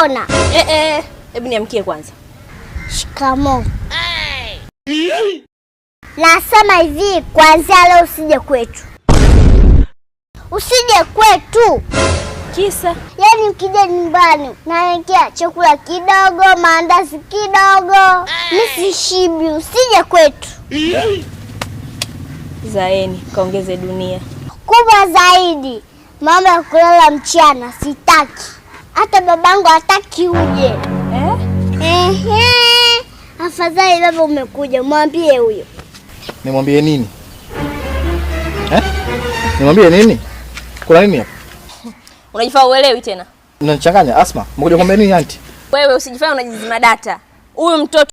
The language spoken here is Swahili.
utaona. Hebu niamkie kwanza. Shikamoo. Nasema hivi, kwanza leo usije kwetu. Usije kwetu. Kisa? Yaani ukija nyumbani naekea chakula kidogo, maandazi kidogo. Mimi sishibi, usije kwetu. Zaeni, kaongeze dunia. Kubwa zaidi, mambo ya kulala mchana sitaki. Hata babangu hataki uje. Afadhali baba umekuja, mwambie huyo. Nimwambie nini? Nimwambie nini? Kuna nini hapa? Unajifaa uelewi tena. Unanichanganya Asma. Umekuja kumwambia nini anti? Wewe usijifanye unajizima data. Huyu mtoto